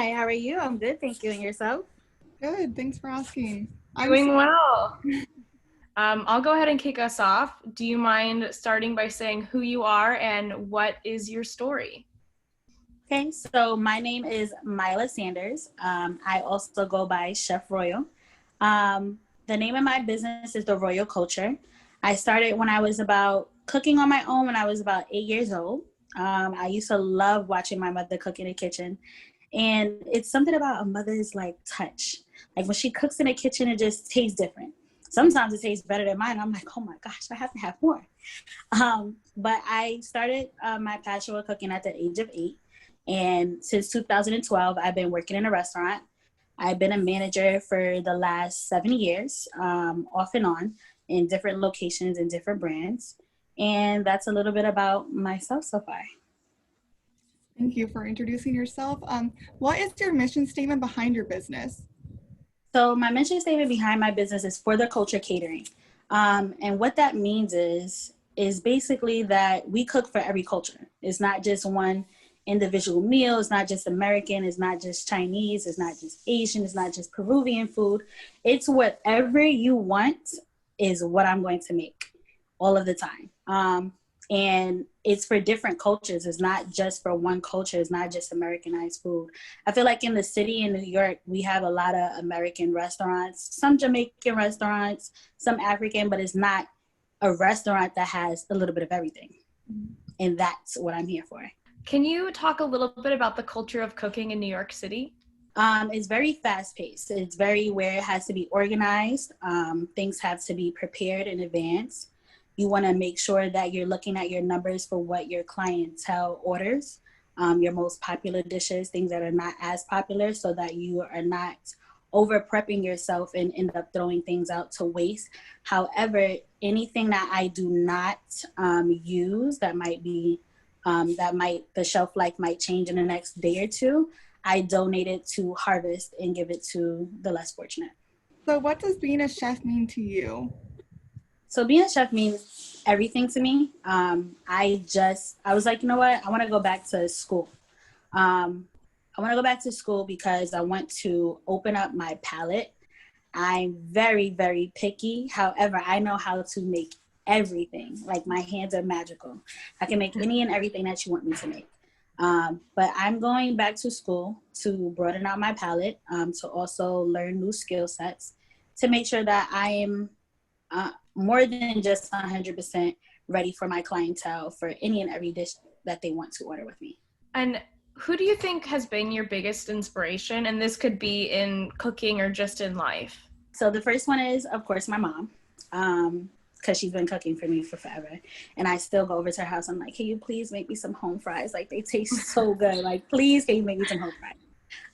Hi, how are you? I'm good, thank you. And yourself? Good, thanks for asking. Doing well. I'll go ahead and kick us off. Do you mind starting by saying who you are and what is your story? Okay, so my name is Myla Sanders. I also go by Chef Royal. The name of my business is The Royal Culture. I started when I was about cooking on my own when I was about 8 years old. I used to love watching my mother cook in the kitchen. And it's something about a mother's like touch. Like when she cooks in the kitchen, it just tastes different. Sometimes it tastes better than mine. I'm like, oh my gosh, I have to have more. But I started my passion with cooking at the age of 8. And since 2012, I've been working in a restaurant. I've been a manager for the last 7 years, off and on, in different locations and different brands. And that's a little bit about myself so far. Thank you for introducing yourself. What is your mission statement behind your business? So my mission statement behind my business is for the culture catering. And what that means is basically that we cook for every culture. It's not just one individual meal. It's not just American. It's not just Chinese. It's not just Asian. It's not just Peruvian food. It's whatever you want is what I'm going to make all of the time. And it's for different cultures. It's not just for one culture. It's not just Americanized food. I feel like in the city in New York, we have a lot of American restaurants, some Jamaican restaurants, some African, but it's not a restaurant that has a little bit of everything. And that's what I'm here for. Can you talk a little bit about the culture of cooking in New York City? It's very fast paced. It's very where it has to be organized. Things have to be prepared in advance. You want to make sure that you're looking at your numbers for what your clientele orders, your most popular dishes, things that are not as popular, so that you are not over prepping yourself and end up throwing things out to waste. However, anything that I do not use that might be, the shelf life might change in the next day or two, I donate it to Harvest and give it to the less fortunate. So what does being a chef mean to you? So being a chef means everything to me. I was like, you know what? I want to go back to school. I want to go back to school because I want to open up my palate. I'm very, very picky. However, I know how to make everything. Like my hands are magical. I can make any and everything that you want me to make. But I'm going back to school to broaden out my palate, to also learn new skill sets, to make sure that I am more than just 100% ready for my clientele for any and every dish that they want to order with me. And who do you think has been your biggest inspiration? And this could be in cooking or just in life. So the first one is, of course, my mom, because she's been cooking for me for forever. And I still go over to her house. I'm like, can you please make me some home fries? Like, they taste so good. Like, please, can you make me some home fries?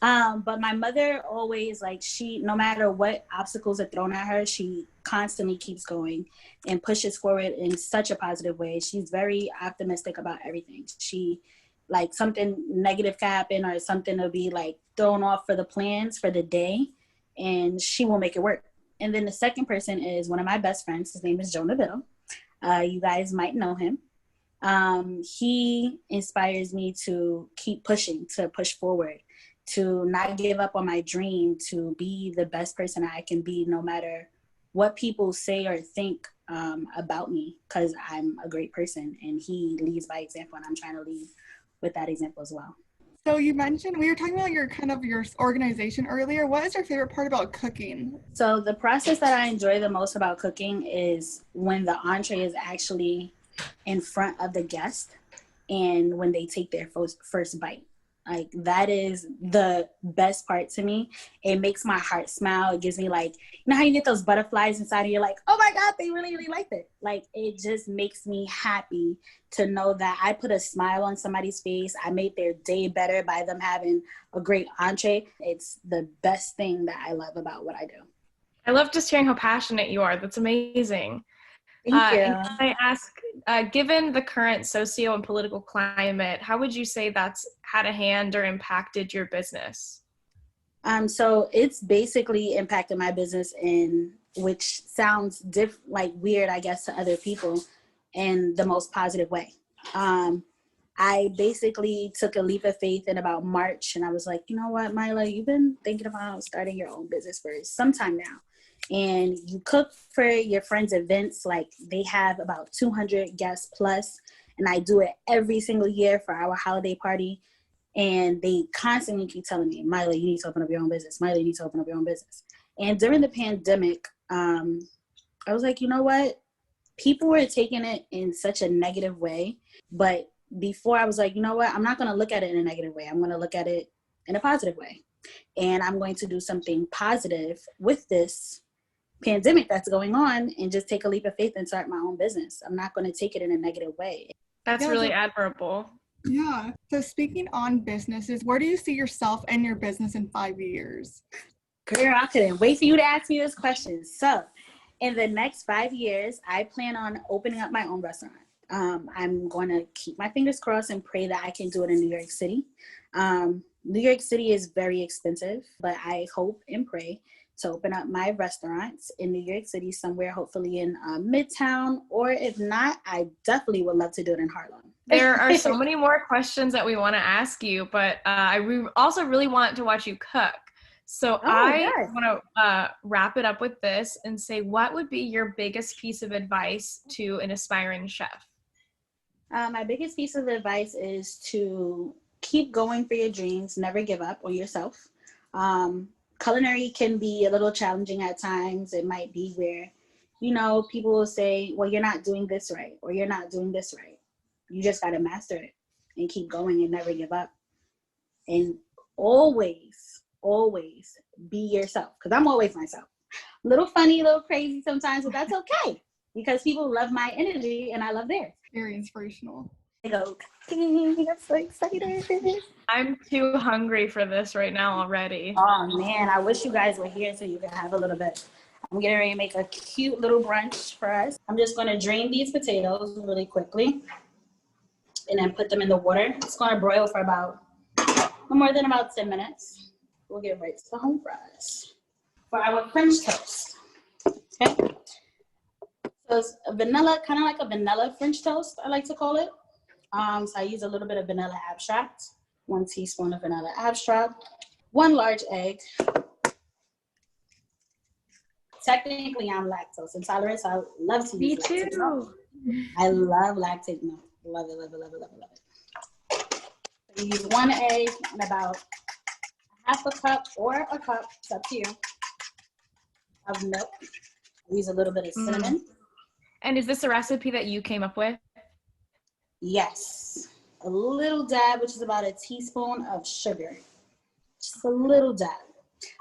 But my mother always, like, no matter what obstacles are thrown at her, she constantly keeps going and pushes forward in such a positive way. She's very optimistic about everything. She, like, something negative can happen or something will be, like, thrown off for the plans for the day, and she will make it work. And then the second person is one of my best friends. His name is Jonah Biddle. You guys might know him. He inspires me to keep pushing, to push forward, to not give up on my dream, to be the best person I can be, no matter what people say or think about me, because I'm a great person, and he leads by example, and I'm trying to lead with that example as well. So you mentioned, we were talking about your organization earlier. What is your favorite part about cooking? So the process that I enjoy the most about cooking is when the entree is actually in front of the guest and when they take their first bite. Like, that is the best part to me. It makes my heart smile. It gives me, like, you know how you get those butterflies inside and you're like, oh my God, they really, really liked it. Like, it just makes me happy to know that I put a smile on somebody's face. I made their day better by them having a great entree. It's the best thing that I love about what I do. I love just hearing how passionate you are. That's amazing. Thank you. And can I ask, given the current socio and political climate, how would you say that's had a hand or impacted your business? So it's basically impacted my business which sounds weird, I guess, to other people, in the most positive way. I basically took a leap of faith in about March, and I was like, you know what, Myla, you've been thinking about starting your own business for some time now. And you cook for your friends' events, like they have about 200 guests plus, and I do it every single year for our holiday party. And they constantly keep telling me, Myla, you need to open up your own business. Myla, you need to open up your own business. And during the pandemic, I was like, you know what? People were taking it in such a negative way, but before I was like, you know what, I'm not going to look at it in a negative way. I'm going to look at it in a positive way. And I'm going to do something positive with this pandemic that's going on and just take a leap of faith and start my own business. I'm not going to take it in a negative way. That's really admirable. Yeah. So speaking on businesses, where do you see yourself and your business in 5 years? Girl, I couldn't wait for you to ask me this question. So in the next 5 years, I plan on opening up my own restaurant. I'm going to keep my fingers crossed and pray that I can do it in New York City. New York City is very expensive, but I hope and pray to open up my restaurants in New York City somewhere, hopefully in Midtown, or if not, I definitely would love to do it in Harlem. There are so many more questions that we want to ask you, but I also really want to watch you cook. So I want to wrap it up with this and say, what would be your biggest piece of advice to an aspiring chef? My biggest piece of advice is to keep going for your dreams, never give up on yourself. Culinary can be a little challenging at times. It might be where, you know, people will say, well, you're not doing this right, or you're not doing this right. You just got to master it and keep going and never give up. And always be yourself, because I'm always myself. A little funny, a little crazy sometimes, but that's okay, because people love my energy and I love theirs. Very inspirational. I go, I'm so excited. I'm too hungry for this right now already. Oh man, I wish you guys were here so you could have a little bit. I'm getting ready to make a cute little brunch for us. I'm just going to drain these potatoes really quickly and then put them in the water. It's going to broil for about no more than about 10 minutes. We'll get right to the home fries for our French toast. Okay. So it's a vanilla, kind of like a vanilla French toast, I like to call it. So I use a little bit of vanilla extract, 1 teaspoon of vanilla extract, 1 large egg. Technically, I'm lactose intolerant, so I love to use lactate milk. I love lactate milk. Love it, love it, love it, love it, love it. So you use 1 egg and about half a cup or a cup, it's up to you, of milk. I use a little bit of cinnamon. And is this a recipe that you came up with? Yes. A little dab, which is about a teaspoon of sugar. Just a little dab.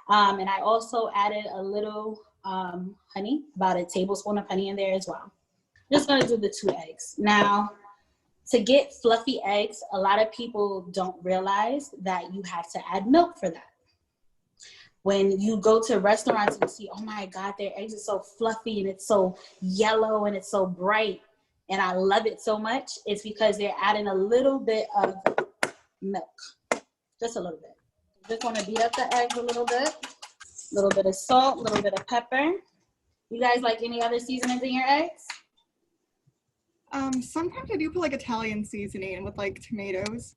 And I also added a little honey, about a tablespoon of honey in there as well. I'm just going to do the 2 eggs. Now, to get fluffy eggs, a lot of people don't realize that you have to add milk for that. When you go to restaurants and you see, oh my God, their eggs are so fluffy and it's so yellow and it's so bright, and I love it so much, it's because they're adding a little bit of milk. Just a little bit. Just want to beat up the eggs a little bit of salt, a little bit of pepper. You guys like any other seasonings in your eggs? Sometimes I do put like Italian seasoning with like tomatoes.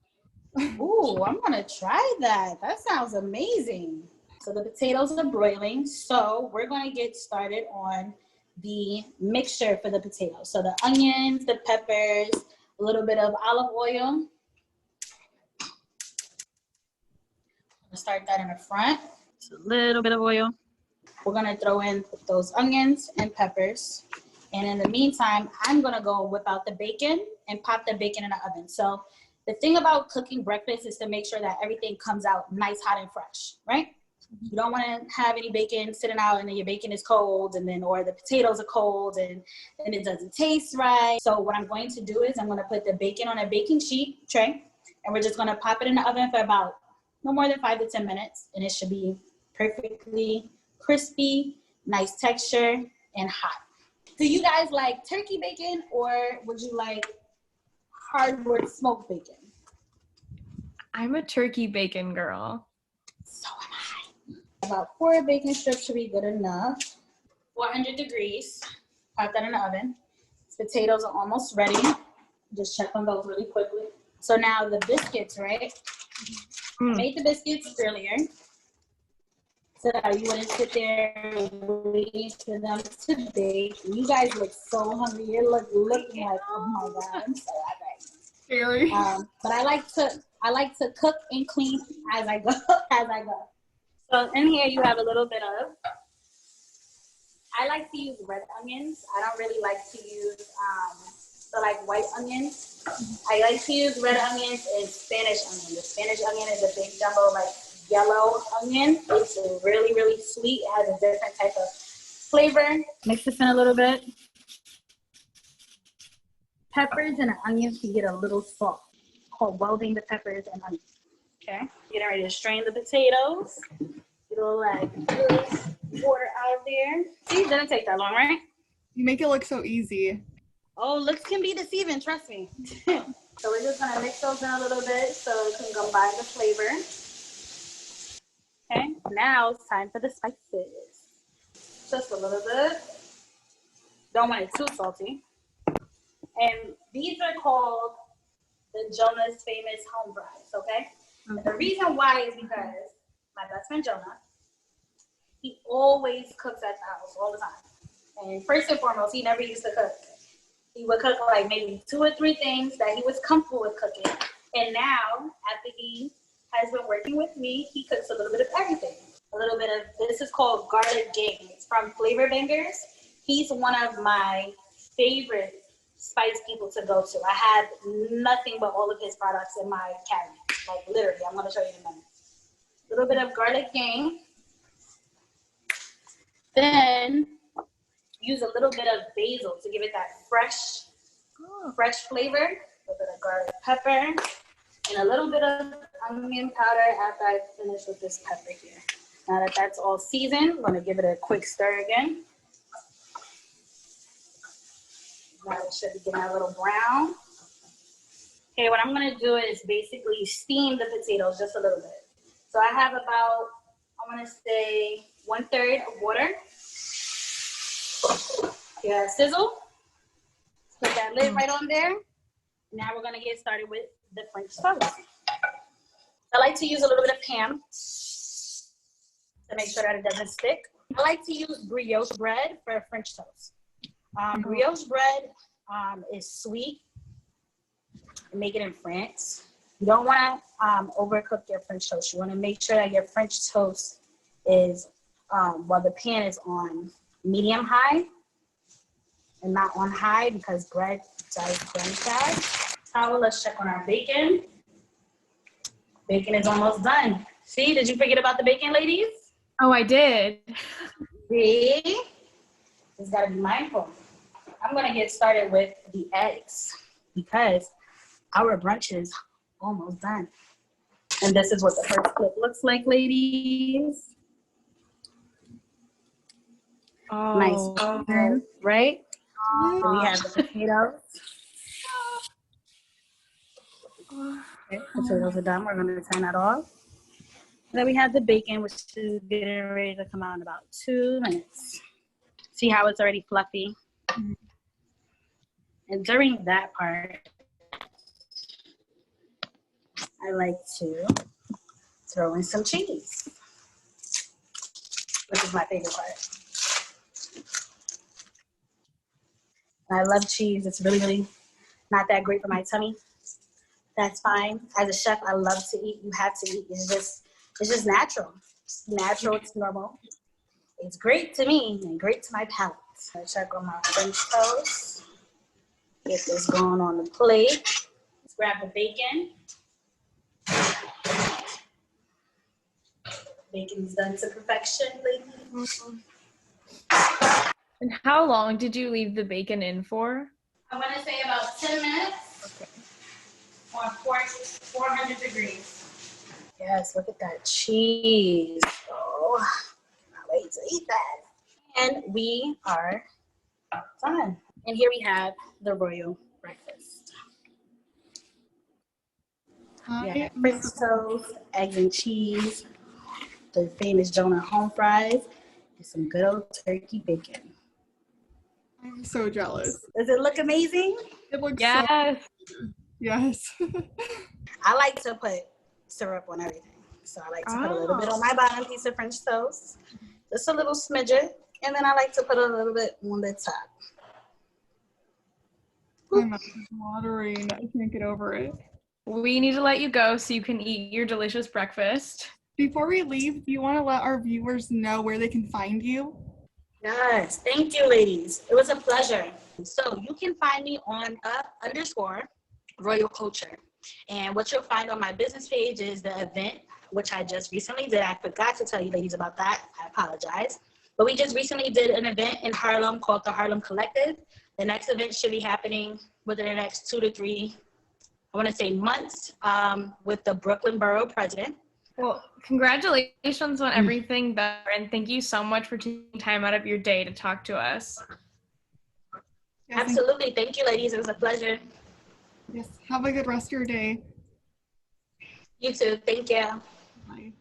Ooh, I'm gonna try that. That sounds amazing. So the potatoes are broiling, so we're gonna get started on the mixture for the potatoes. So the onions, the peppers, a little bit of olive oil. We'll start that in the front. Just a little bit of oil. We're gonna throw in those onions and peppers. And in the meantime, I'm gonna go whip out the bacon and pop the bacon in the oven. So the thing about cooking breakfast is to make sure that everything comes out nice, hot, and fresh, right? You don't want to have any bacon sitting out and then your bacon is cold and then, or the potatoes are cold and it doesn't taste right. So what I'm going to do is I'm going to put the bacon on a baking sheet tray and we're just going to pop it in the oven for about no more than 5 to 10 minutes. And it should be perfectly crispy, nice texture, and hot. Do you guys like turkey bacon or would you like hardwood smoked bacon? I'm a turkey bacon girl. So am I. About 4 bacon strips should be good enough. 400 degrees. Pop that in the oven. Potatoes are almost ready. Just check on those really quickly. So now the biscuits, right? I made the biscuits earlier so that you wouldn't sit there waiting for them to bake. You guys look so hungry. You're looking like, oh my God, I'm so hungry. Scary. But I like to cook and clean as I go. So in here you have a little bit of. I like to use red onions. I don't really like to use the like white onions. I like to use red onions and Spanish onion. The Spanish onion is a big jumbo like yellow onion. It's really, really sweet. It has a different type of flavor. Mix this in a little bit. Peppers and onions can get a little soft. Called welding the peppers and onions. Okay, getting ready to strain the potatoes. Get a little like water out of there. See, it didn't take that long, right? You make it look so easy. Oh, looks can be deceiving, trust me. So we're just gonna mix those in a little bit so it can combine the flavor. Okay, now it's time for the spices. Just a little bit. Don't want it too salty. And these are called the Jonah's famous home fries, okay? And the reason why is because my best friend Jonah, he always cooks at the house all the time. And first and foremost, he never used to cook. He would cook like maybe 2 or 3 things that he was comfortable with cooking. And now, after he has been working with me, he cooks a little bit of everything. A little bit of, this is called garlic gang. It's from Flavor Bangers. He's one of my favorite spice people to go to. I have nothing but all of his products in my cabinet. Like literally, I'm gonna show you in a minute. A little bit of garlic gang. Then use a little bit of basil to give it that fresh flavor. A little bit of garlic pepper and a little bit of onion powder after I finish with this pepper here. Now that that's all seasoned, I'm gonna give it a quick stir again. Now it should be getting a little brown. Okay, what I'm gonna do is basically steam the potatoes just a little bit. So I have about, I wanna say 1/3 of water. Yeah, sizzle. Put that lid right on there. Now we're gonna get started with the French toast. I like to use a little bit of Pam to make sure that it doesn't stick. I like to use brioche bread for French toast. Brioche bread is sweet. Make it in France. You don't want to overcook your French toast. You want to make sure that your French toast is, while the pan is on medium high and not on high because bread does burn fast. Now let's check on our bacon. Bacon is almost done. See, did you forget about the bacon, ladies? Oh, I did. See? Just gotta be mindful. I'm gonna get started with the eggs because our brunch is almost done. And this is what the first clip looks like, ladies. Oh, nice, right? So we have the potatoes. Okay, potatoes are done. We're gonna turn that off. Then we have the bacon, which is getting ready to come out in about 2 minutes. See how it's already fluffy? And during that part, I like to throw in some cheese, which is my favorite part. I love cheese. It's really, really not that great for my tummy. That's fine. As a chef, I love to eat. You have to eat. It's just natural. It's natural. It's normal. It's great to me and great to my palate. I check on my French toast. Get this going on the plate. Let's grab the bacon. Bacon's done to perfection, ladies. And how long did you leave the bacon in for? I want to say about 10 minutes. Okay. On 400 degrees. Yes, look at that cheese. Oh, cannot wait to eat that. And we are done. And here we have the royal breakfast. Yeah, French toast, eggs and cheese, the famous Jonah home fries, and some good old turkey bacon. I'm so jealous. Does it look amazing? It looks yes. so good. Yes. I like to put syrup on everything. So I like to put a little bit on my bottom piece of French toast, just a little smidgen, and then I like to put a little bit on the top. My mouth is watering. I can't get over it. We need to let you go so you can eat your delicious breakfast. Before we leave, do you want to let our viewers know where they can find you? Yes, thank you, ladies. It was a pleasure. So you can find me on _Royal Culture. And what you'll find on my business page is the event, which I just recently did. I forgot to tell you ladies about that. I apologize. But we just recently did an event in Harlem called the Harlem Collective. The next event should be happening within the next 2 to 3, months, with the Brooklyn Borough President. Well, congratulations on everything, Beth, and thank you so much for taking time out of your day to talk to us. Absolutely. Thank you, ladies. It was a pleasure. Yes. Have a good rest of your day. You too. Thank you. Bye.